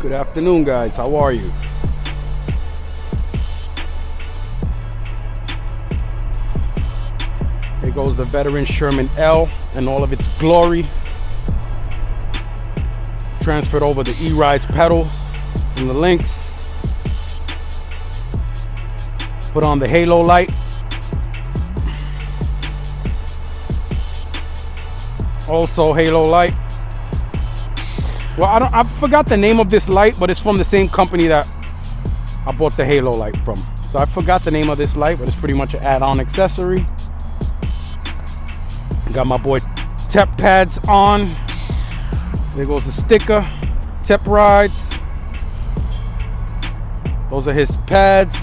Good afternoon, guys. How are you? Here goes the veteran Sherman L and all of its glory. Transferred over the E-Rides pedals from the Lynx. Put on the halo light. Also halo light. Well, I forgot the name of this light, but it's from the same company that I bought the halo light from. So I forgot the name of this light, but it's pretty much an add-on accessory. Got my boy Tep pads on. There goes the sticker. Tep rides. Those are his pads.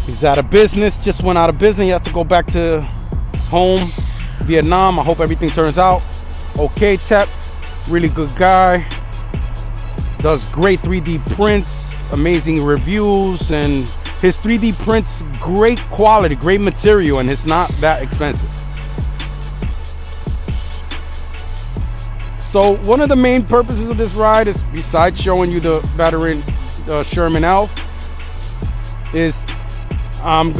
He's out of business. Just went out of business. He had to go back to his home, Vietnam. I hope everything turns out okay. Tep, really good guy. Does great 3D prints, amazing reviews, and his 3D prints, great quality, great material, and it's not that expensive. So one of the main purposes of this ride is, besides showing you the veteran Sherman L, is I'm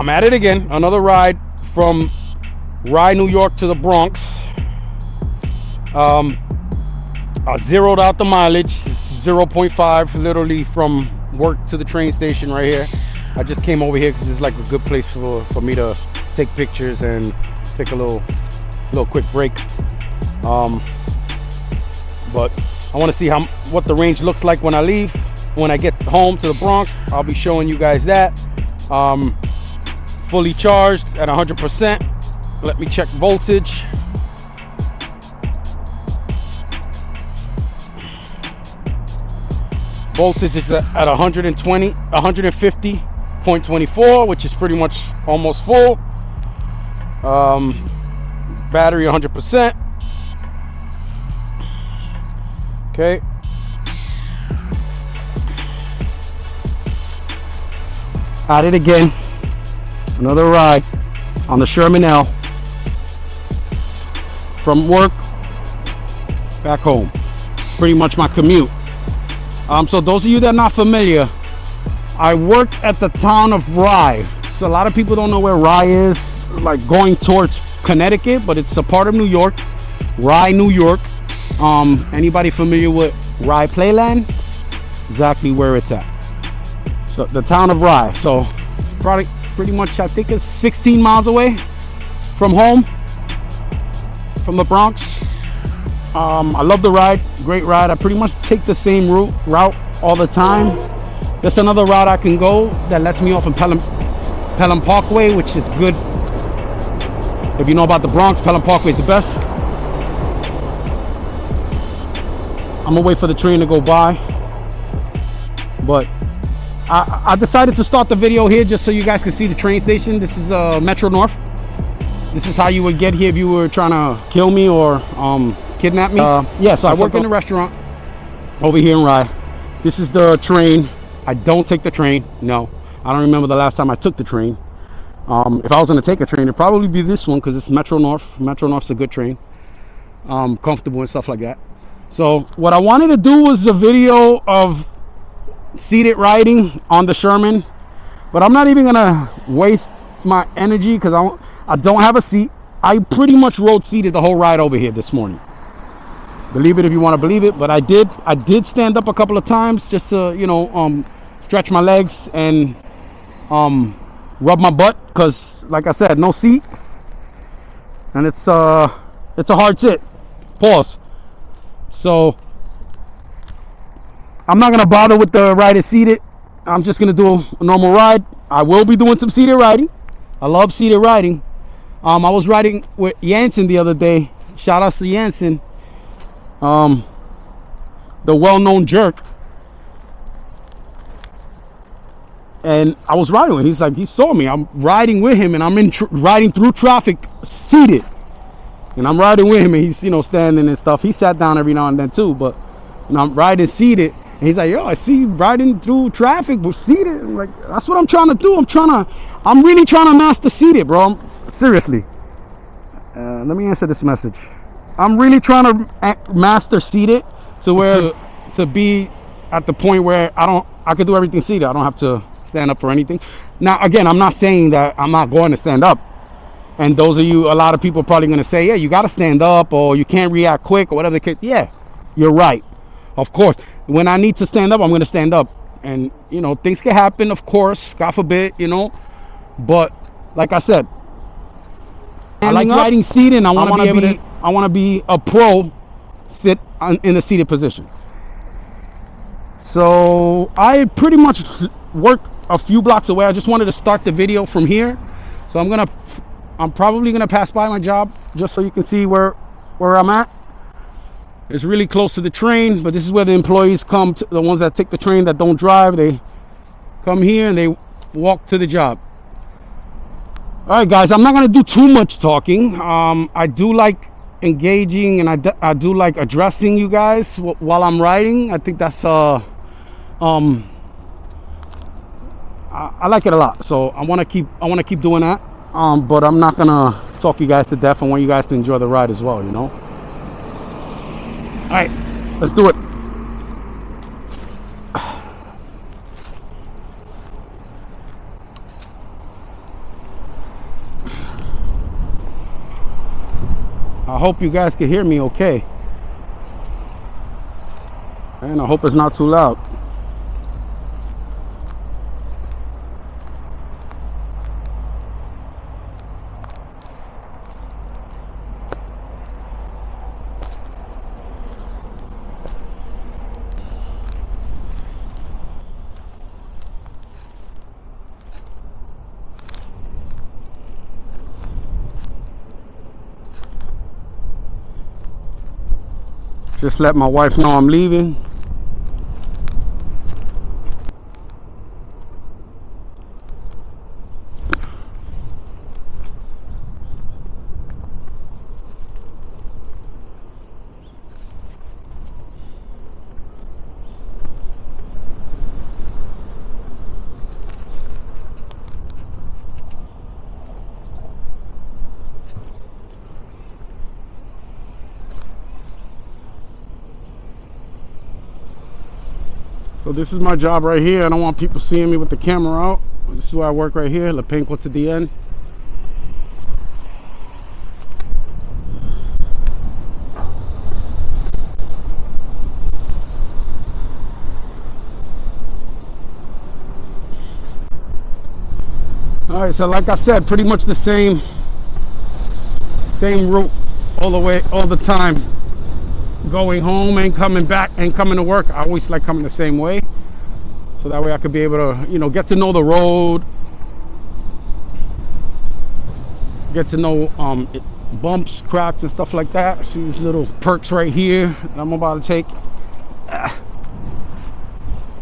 at it again. Another ride from Rye, New York to the Bronx. I zeroed out the mileage, 0.5, literally from work to the train station right here. I just came over here because it's like a good place for me to take pictures and take a little quick break. But I want to see what the range looks like when I leave. When I get home to the Bronx, I'll be showing you guys that. Fully charged at 100%. Let me check voltage. Voltage is at 150.24, which is pretty much almost full. Battery 100%. Okay. At it again. Another ride on the Sherman L. From work back home. Pretty much my commute. So those of you that are not familiar, I work at the town of Rye. So a lot of people don't know where Rye is, like going towards Connecticut, but it's a part of New York. Rye, New York. Anybody familiar with Rye Playland? Exactly where it's at. So the town of Rye. So probably pretty much, I think it's 16 miles away from home, from the Bronx. I love the ride, great ride. I pretty much take the same route all the time. There's another route I can go that lets me off in Pelham Parkway, which is good. If you know about the Bronx, Pelham Parkway is the best. I'm gonna wait for the train to go by, but I decided to start the video here just so you guys can see the train station. This is Metro North. This is how you would get here if you were trying to kill me or kidnap me. Yeah, so I work in a restaurant over here in Rye. This is the train. I don't take the train. No, I don't remember the last time I took the train. If I was going to take a train, it'd probably be this one because it's Metro North. Metro North's a good train. Comfortable and stuff like that. So what I wanted to do was a video of seated riding on the Sherman, but I'm not even going to waste my energy because I don't have a seat. I pretty much rode seated the whole ride over here this morning. Believe it if you want to believe it, but I did stand up a couple of times just to, stretch my legs and rub my butt because, like I said, no seat, and it's a hard sit. Pause. So I'm not gonna bother with the ride is seated. I'm just gonna do a normal ride. I will be doing some seated riding. I love seated riding. I was riding with Jansen the other day. Shout out to Jansen. The well-known jerk, and I was riding with him. He saw me. I'm riding with him, and I'm riding through traffic seated, and I'm riding with him, and he's standing and stuff. He sat down every now and then too, but I'm riding seated, and he's like, "Yo, I see you riding through traffic but seated." I'm like, that's what I'm trying to do. I'm really trying to master seated, bro. Seriously. Let me answer this message. I'm really trying to master seated to where to be at the point where I could do everything seated. I don't have to stand up for anything. Now, again, I'm not saying that I'm not going to stand up. And those of you, a lot of people are probably going to say, yeah, you got to stand up or you can't react quick or whatever the case. Yeah, you're right. Of course, when I need to stand up, I'm going to stand up. And, you know, things can happen, of course, God forbid, you know. But like I said, I like riding seated, and I want to be a pro sit in the seated position. So I pretty much work a few blocks away. I just wanted to start the video from here. So I'm probably gonna pass by my job just so you can see where I'm at. It's really close to the train, but this is where the employees come to, the ones that take the train that don't drive. They come here and they walk to the job. All right, guys, I'm not gonna do too much talking. I do like engaging, and I do like addressing you guys while I'm riding. I think that's I like it a lot, so I want to keep doing that. But I'm not gonna talk you guys to death. I want you guys to enjoy the ride as well, you know. All right, let's do it. I hope you guys can hear me okay, and I hope it's not too loud. Just let my wife know I'm leaving. So this is my job right here. I don't want people seeing me with the camera out. This is where I work right here, La Penco to the end. Alright, so like I said, pretty much the same route all the time. Going home and coming back and coming to work. I always like coming the same way, so that way I could be able to, you know, get to know the road, get to know bumps, cracks, and stuff like that. See these little perks right here that I'm about to take.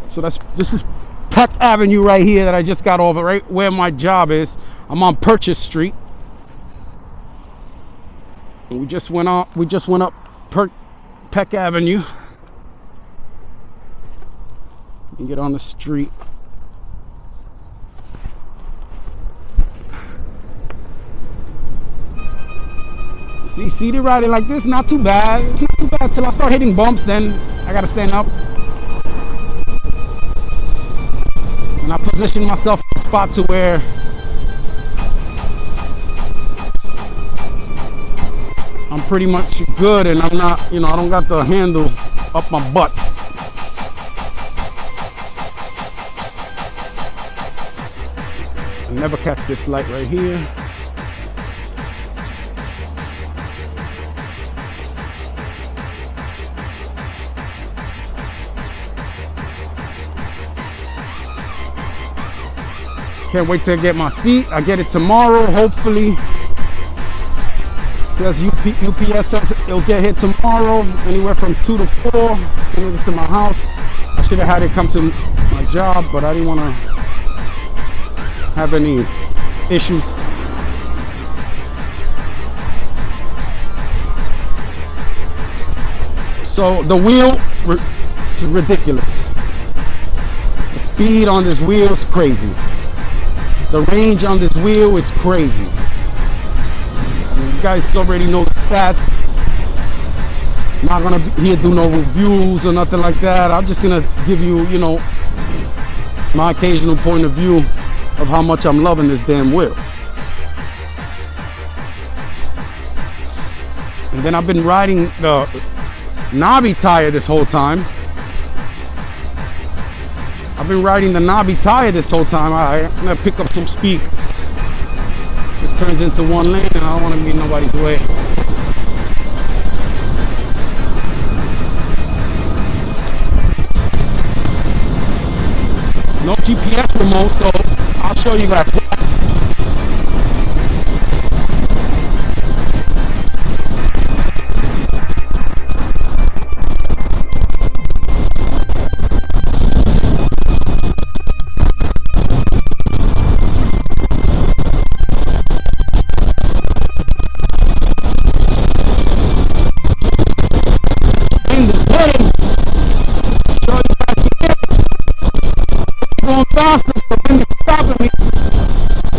So this is Peck Avenue right here that I just got over, right where my job is. I'm on Purchase Street, and we just went up Peck Avenue and get on the street. See, seated riding like this, not too bad. It's not too bad till I start hitting bumps. Then I gotta stand up, and I position myself in a spot to where I'm pretty much good, and I'm not, you know, I don't got the handle up my butt. I never catch this light right here. Can't wait to get my seat. I get it tomorrow, hopefully. Says UPS says it'll get here tomorrow, anywhere from 2 to 4. Send it to my house. I should have had it come to my job, but I didn't want to have any issues. So the wheel is ridiculous. The speed on this wheel is crazy. The range on this wheel is crazy. You guys already know the stats. Not gonna here do no reviews or nothing like that. I'm just gonna give you, my occasional point of view of how much I'm loving this damn wheel. And then I've been riding the knobby tire this whole time. I'm gonna pick up some speed. This turns into one lane and I don't want to be in nobody's way. No GPS remote, so I'll show you guys. Going faster, the wind is stopping me.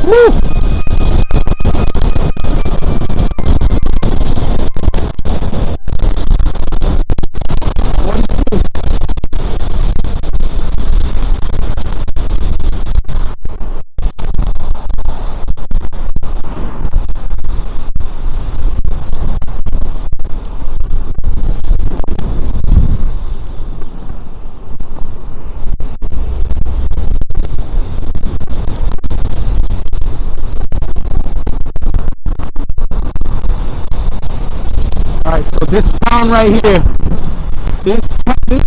Woo! Alright, so this town right here, this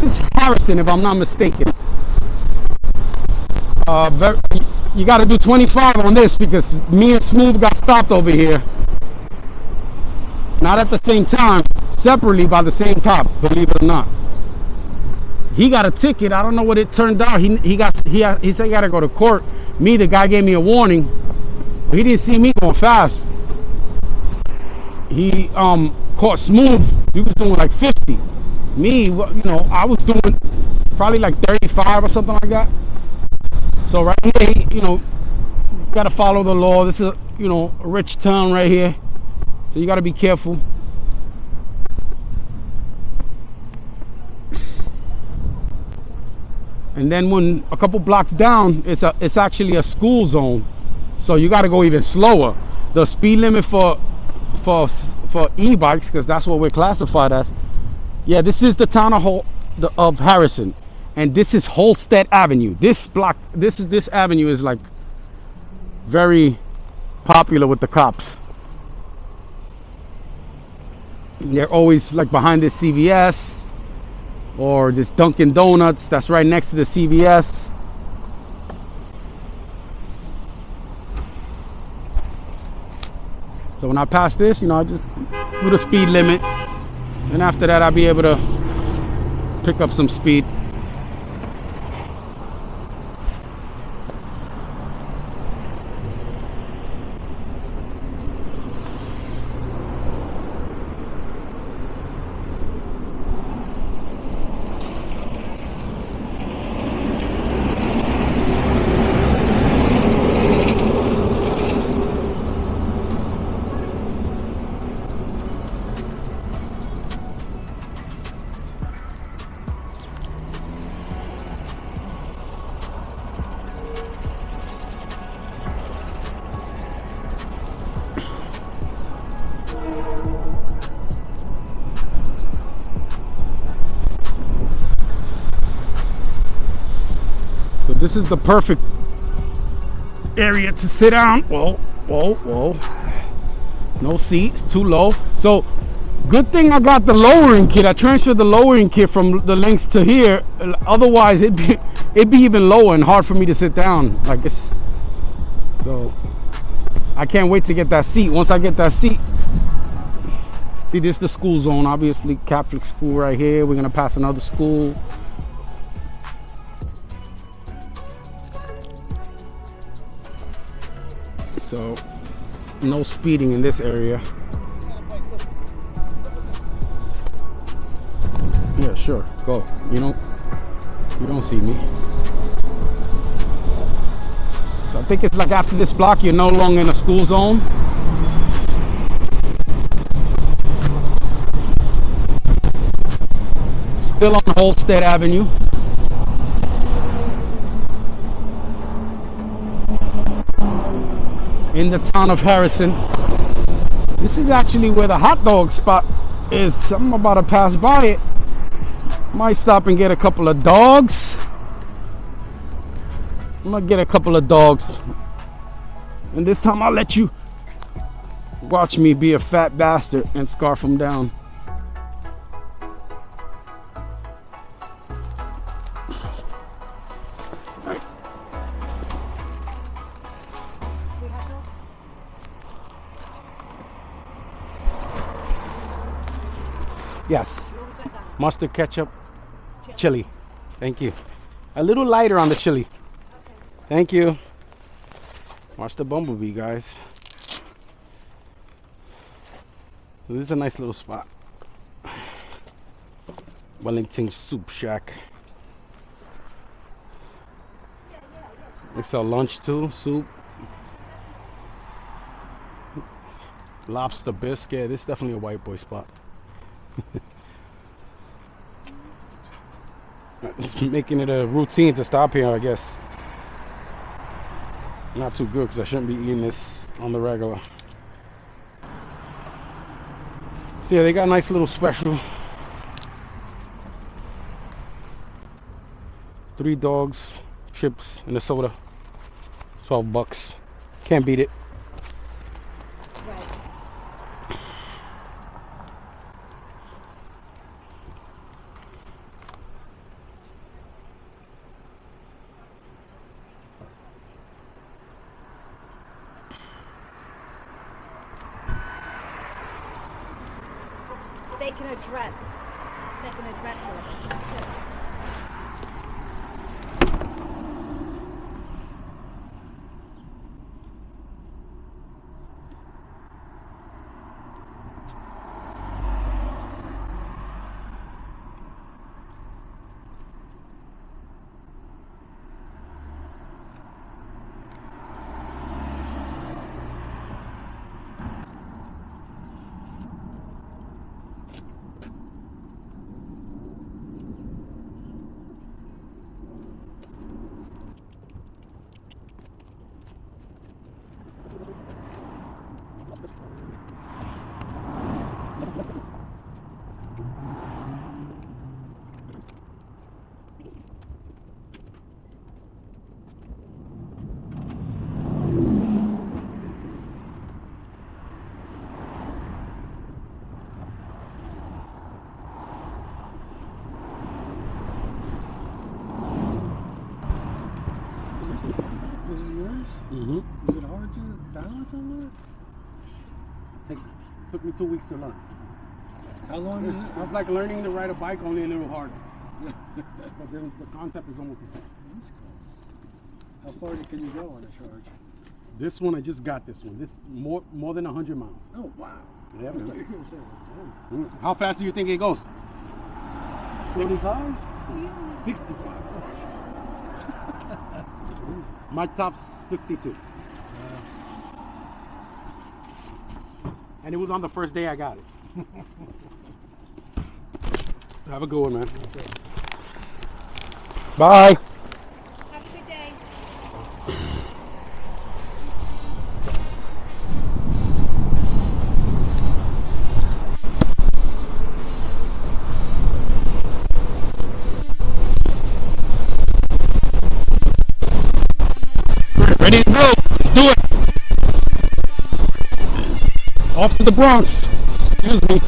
is Harrison, if I'm not mistaken. You got to do 25 on this because me and Smooth got stopped over here. Not at the same time, separately by the same cop, believe it or not. He got a ticket. I don't know what it turned out. He said he got to go to court. Me, the guy gave me a warning. He didn't see me going fast. He caught Smooth. He was doing like 50. Me, I was doing probably like 35 or something like that. So right here, got to follow the law. This is a rich town right here, so you got to be careful. And then when a couple blocks down, it's actually a school zone, so you got to go even slower. The speed limit for e-bikes, because that's what we're classified as. Yeah, this is the town of Harrison, and this is Holstead Avenue. This avenue is like very popular with the cops. They're always like behind this CVS or this Dunkin' Donuts that's right next to the CVS. So when I pass this, I just do the speed limit, and after that I'll be able to pick up some speed. So this is the perfect area to sit down. Whoa. No seats, too low. So good thing I got the lowering kit. I transferred the lowering kit from the links to here. Otherwise it'd be even lower and hard for me to sit down like this. So I can't wait to get that seat. Once I get that seat, see, this is the school zone, obviously Catholic school right here. We're gonna pass another school. So no speeding in this area. Yeah, sure, go. You don't see me. So I think it's like after this block you're no longer in a school zone. Still on Holstead Avenue. In the town of Harrison. This is actually where the hot dog spot is. I'm about to pass by it. Might stop and get a couple of dogs. I'm gonna get a couple of dogs. And this time I'll let you watch me be a fat bastard and scarf them down. Yes. Mustard, ketchup, chili. Thank you. A little lighter on the chili. Okay. Thank you. Watch the bumblebee, guys. This is a nice little spot. Wellington Soup Shack. They sell lunch too, soup. Lobster biscuit. This is definitely a white boy spot. It's making it a routine to stop here, I guess. Not too good because I shouldn't be eating this on the regular. So yeah, they got a nice little special. 3 dogs, chips, and a soda. $12. Can't beat it. They can address it. This is yours? Mm-hmm. Is it hard to balance on that? Took me 2 weeks to learn. How long is it? It's like learning to ride a bike, only a little harder. But then the concept is almost the same. That's cool. How far can you go on a charge? This one, I just got this one. This is more than 100 miles. Oh, wow. Yeah, I thought you man. were going to say like 10. How fast do you think it goes? 45? 65. My top's 52. And it was on the first day I got it. Have a good one, man. Okay. Bye. Have a good day. Ready to go. Let's do it. Off to the Bronx. Excuse me.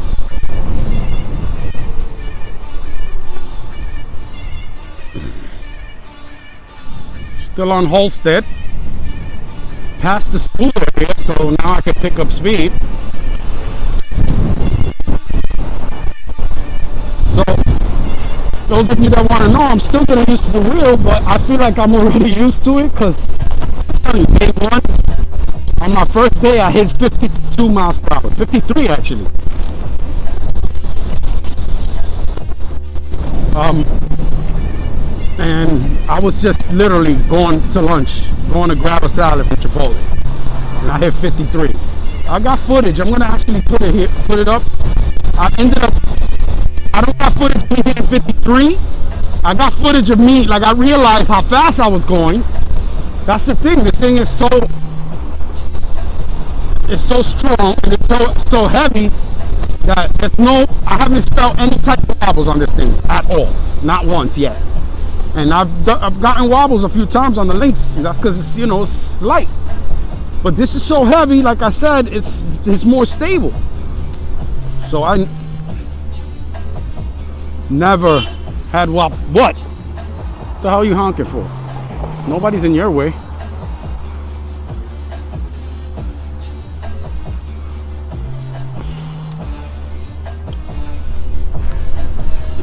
Still on Holstead. Past the school area, so now I can pick up speed. So, those of you that want to know, I'm still getting used to the wheel, but I feel like I'm already used to it because day one, on my first day, I hit 52 miles per hour. 53 actually. And I was just literally going to lunch, going to grab a salad from Chipotle, and I hit 53. I got footage. I'm gonna actually put it up. I don't got footage of me hitting 53. 3. I got footage of me, like I realized how fast I was going. That's the thing. This thing is so strong and it's so heavy that I haven't felt any type of wobbles on this thing at all, not once yet. And I've gotten wobbles a few times on the links. That's because it's it's light. But this is so heavy, like I said, it's more stable. So I never had wobble. What the hell are you honking for? Nobody's in your way.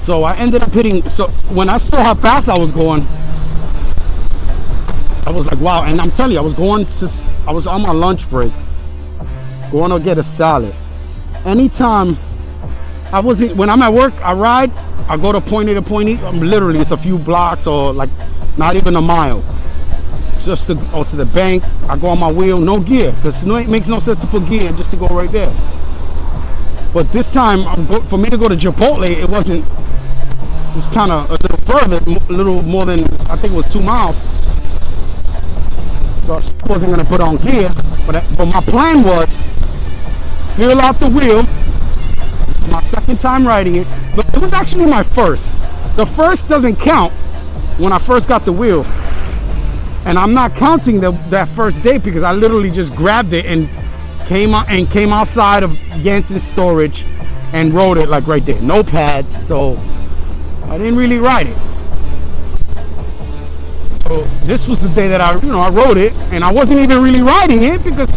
So I ended up hitting, so when I saw how fast I was going, I was like, wow. And I'm telling you, I was on my lunch break, going to get a salad. Anytime when I'm at work, I ride, I go to point A to point E. Literally, it's a few blocks or like not even a mile. Just to go to the bank, I go on my wheel, no gear, because it makes no sense to put gear just to go right there. But this time, for me to go to Chipotle, it was kind of a little further, a little more than, I think it was 2 miles. So I wasn't going to put on gear, but my plan was feel out the wheel. It's my second time riding it, but it was actually my first. The first doesn't count when I first got the wheel, and I'm not counting that first day because I literally just grabbed it and came outside of Yancey's storage and rode it like right there. No pads, so I didn't really ride it. So this was the day that I rode it, and I wasn't even really riding it because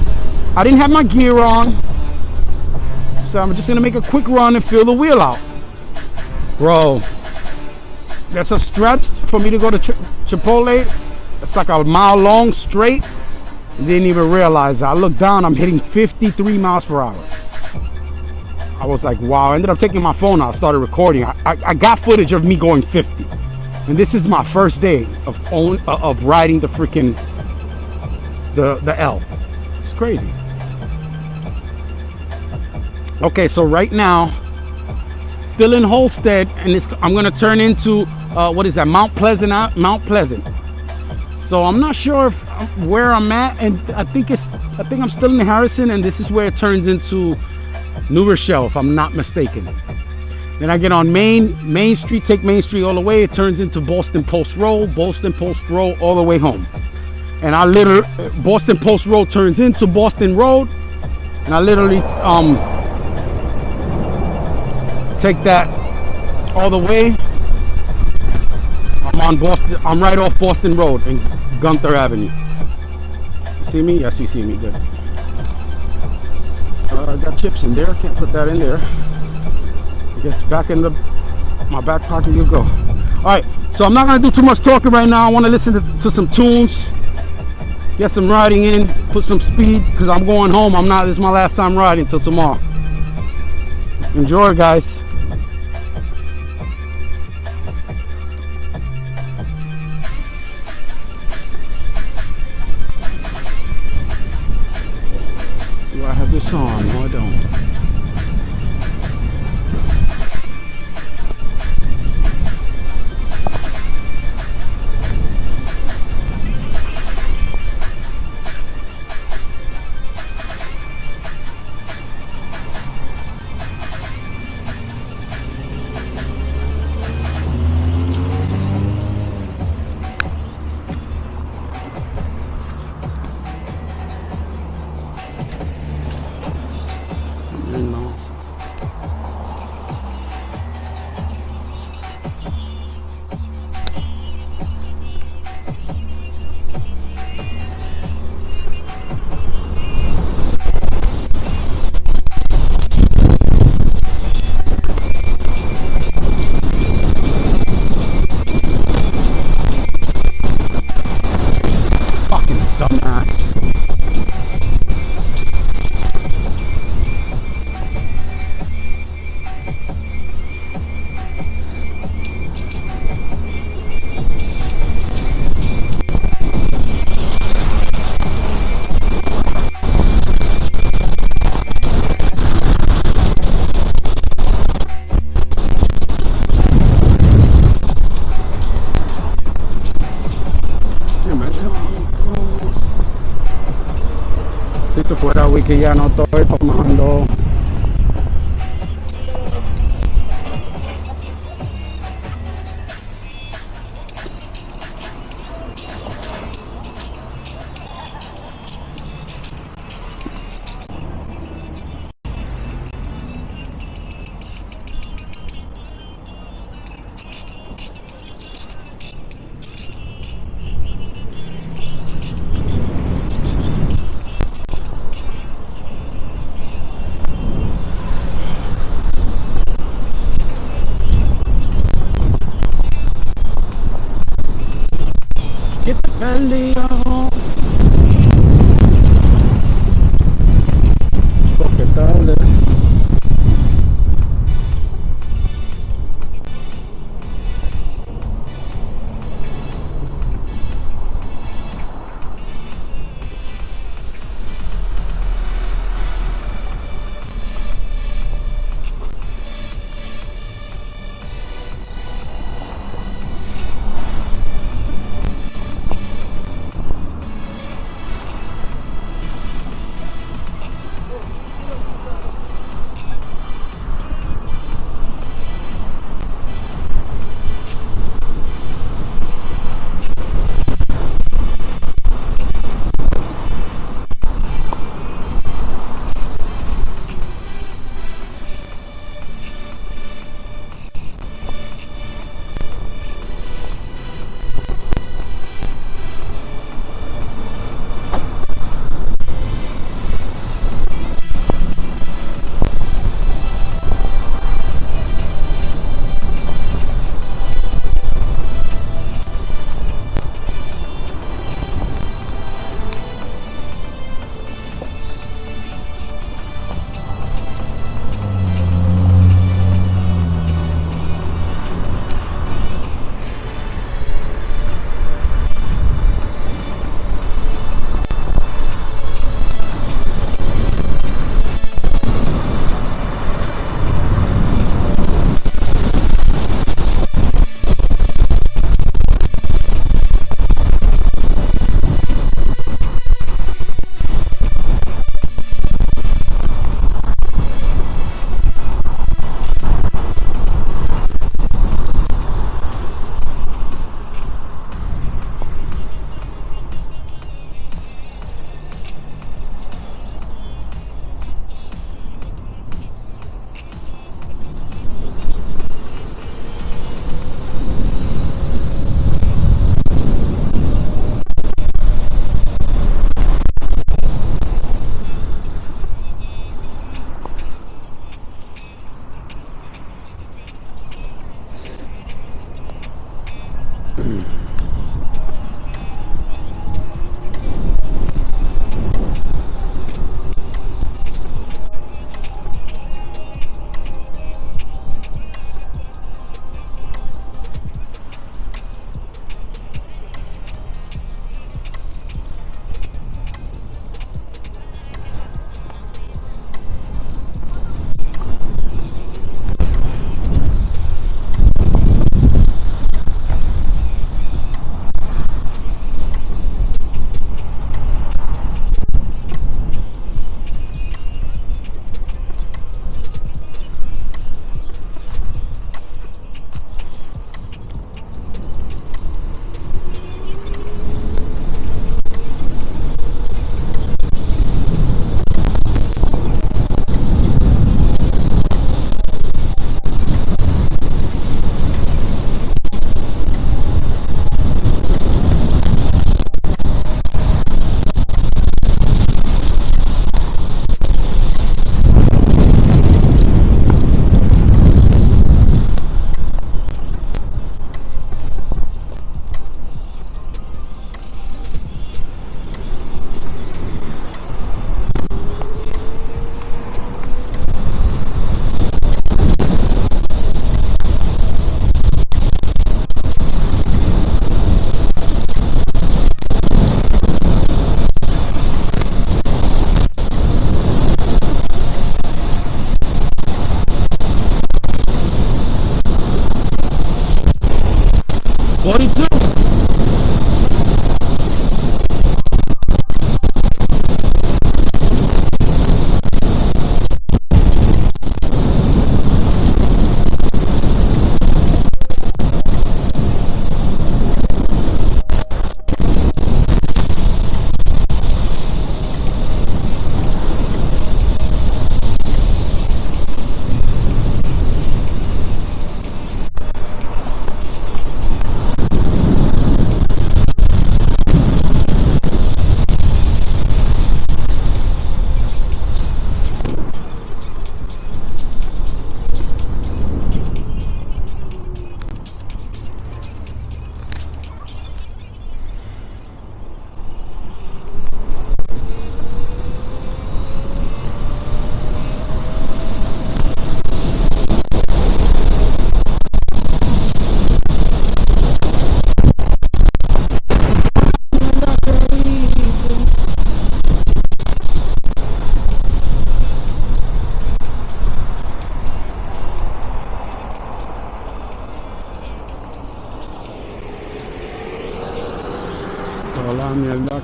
I didn't have my gear on. So I'm just gonna make a quick run and feel the wheel out. Bro, that's a stretch for me to go to Chipotle. It's like a mile long straight. Didn't even realize that. I looked down, I'm hitting 53 miles per hour. I was like, wow. I ended up taking my phone out, started recording. I got footage of me going 50. And this is my first day of riding the freaking the L. It's crazy. Okay, so right now, still in Holstead, and I'm gonna turn into what is that? Mount Pleasant. So I'm not sure where I'm at, and I think I'm still in Harrison, and this is where it turns into New Rochelle, if I'm not mistaken. Then I get on Main Street, take Main Street all the way. It turns into Boston Post Road all the way home. And Boston Post Road turns into Boston Road, and I literally take that all the way. I'm right off Boston Road and Gunther Avenue. You see me? Yes, you see me. Good. I got chips in there. Can't put that in there. I guess back in my back pocket you go. All right. So I'm not gonna do too much talking right now. I want to listen to some tunes, get some riding in, put some speed because I'm going home. This is my last time riding till tomorrow. Enjoy, guys. I have this on, no I don't. que ya no estoy tomando.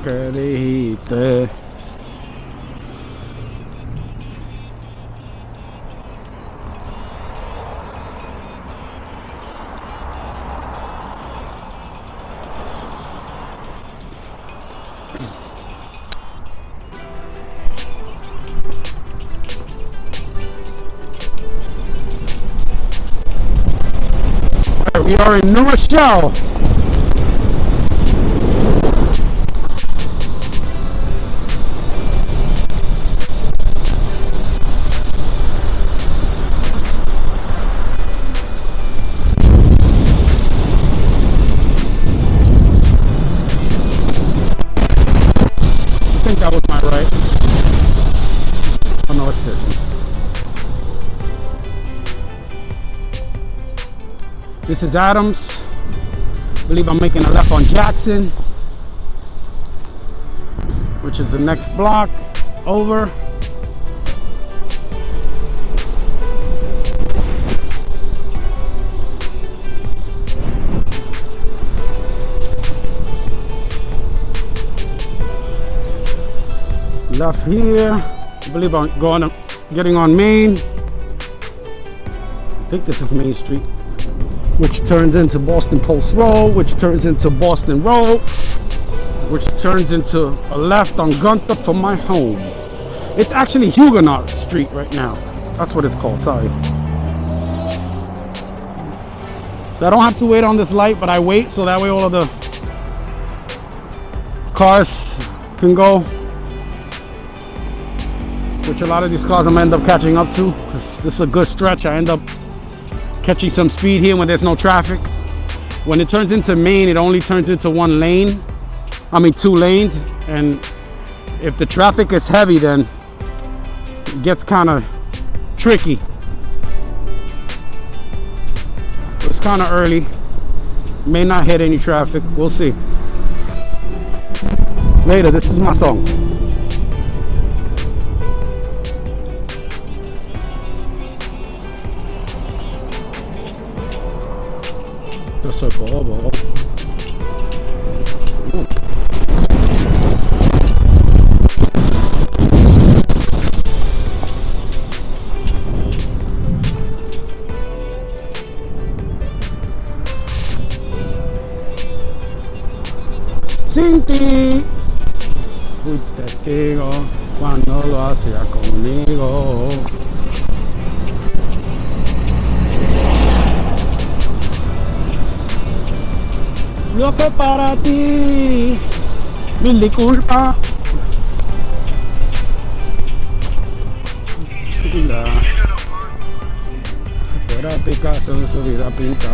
que dijiste. We are in New Rochelle. I think that was my right. Oh no, it's this one. This is Adams. I believe I'm making a left on Jackson, which is the next block over. Left here. I believe I'm getting on Main. I think this is Main Street, which turns into Boston Post Road, which turns into Boston Road, which turns into a left on Gunther for my home. It's actually Huguenot Street right now. That's what it's called, sorry. So I don't have to wait on this light, but I wait so that way all of the cars can go, which a lot of these cars I'm gonna end up catching up to, because this is a good stretch. I end up catching some speed here when there's no traffic. When it turns into Main, it only turns into one lane. I mean 2 lanes, and if the traffic is heavy, then it gets kind of tricky. It's kind of early. May not hit any traffic. We'll see. Later, this is my song. So bobo. Sin ti fui testigo cuando lo hacía conmigo. Lo que para ti, mil disculpas. Mira, si fuera Picasso en su vida pinta.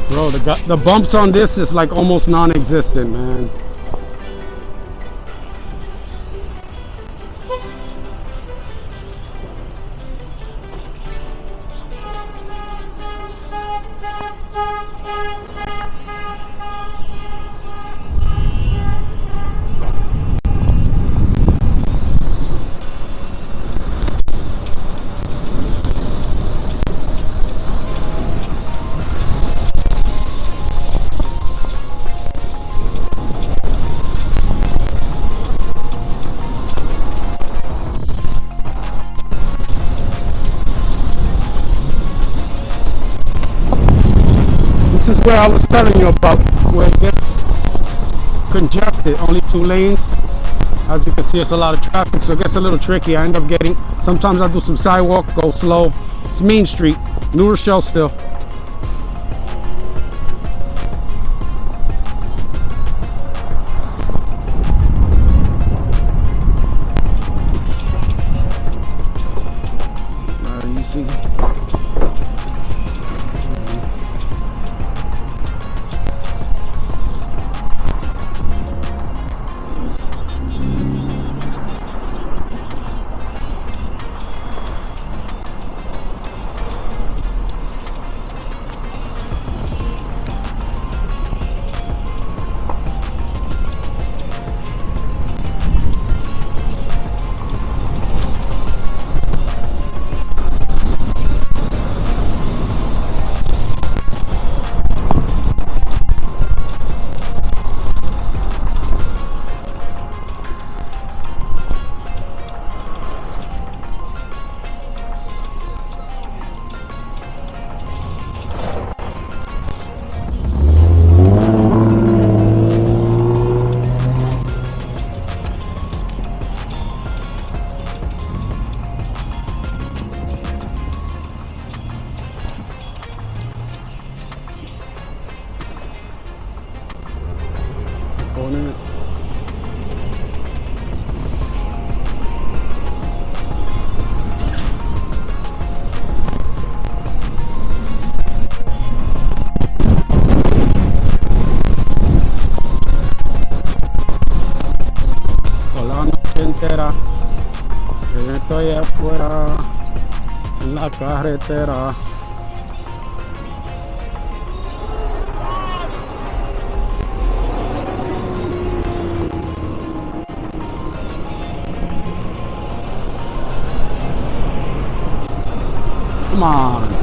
Bro, the bumps on this is like almost non-existent, man. This is where I was telling you about, where it gets congested, only 2 lanes. As you can see, it's a lot of traffic, so it gets a little tricky. I end up getting, sometimes I do some sidewalk, go slow. It's Main Street, New Rochelle still. fuera en la carretera. Come on.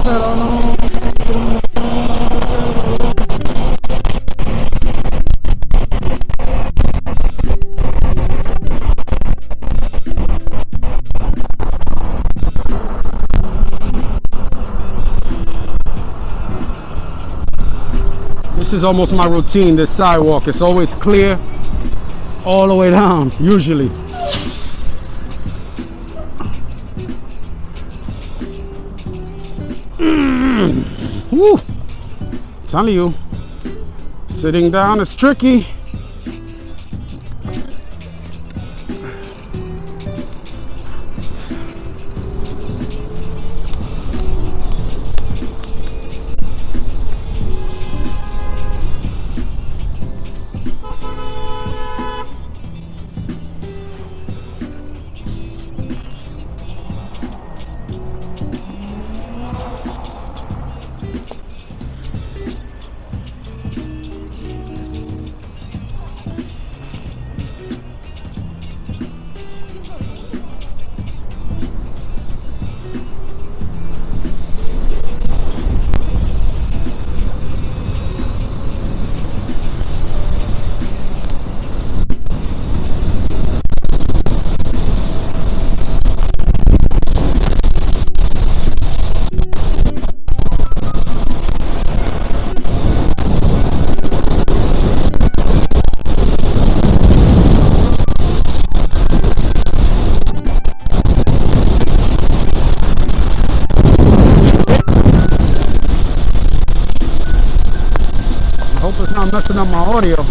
Pero no. This is almost my routine, this sidewalk. It's always clear all the way down, usually. Woo! Telling you, sitting down is tricky. I'm messing up my audio.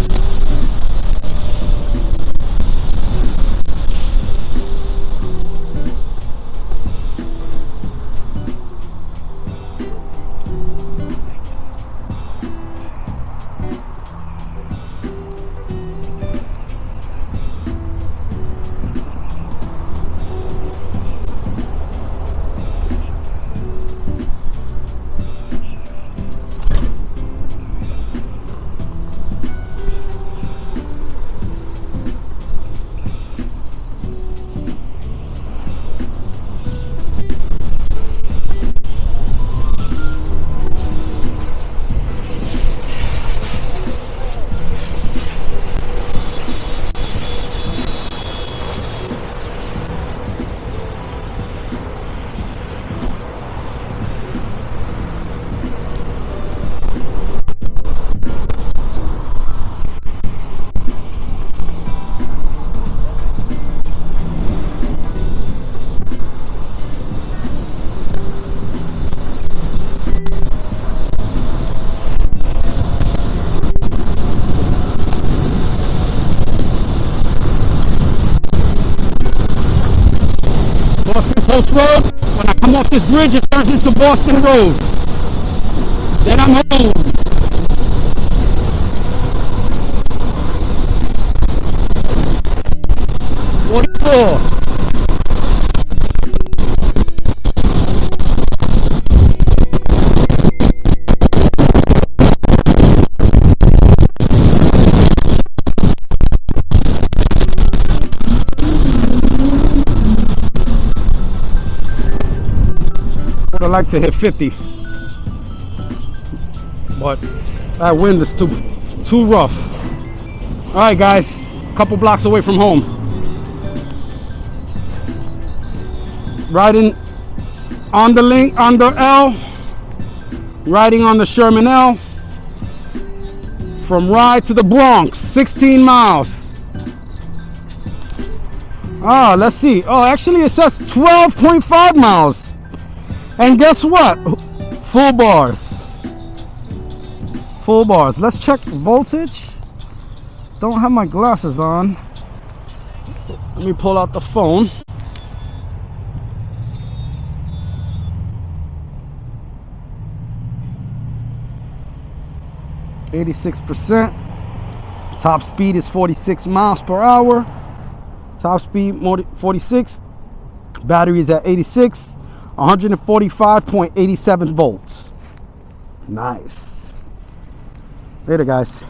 Boston Post Road. When I come off this bridge, it turns into Boston Road. Then I'm home. Would have liked to hit 50, but that wind is too rough. All right, guys, a couple blocks away from home. Riding On the link, on the L, riding on the Sherman L, from Rye to the Bronx, 16 miles. Ah, let's see. Oh, actually it says 12.5 miles. And guess what? Full bars. Full bars. Let's check voltage. Don't have my glasses on. Let me pull out the phone. %. Top speed is 46 miles per hour. Top speed 46. Battery is at 86. 145.87 volts. Nice. Later, guys.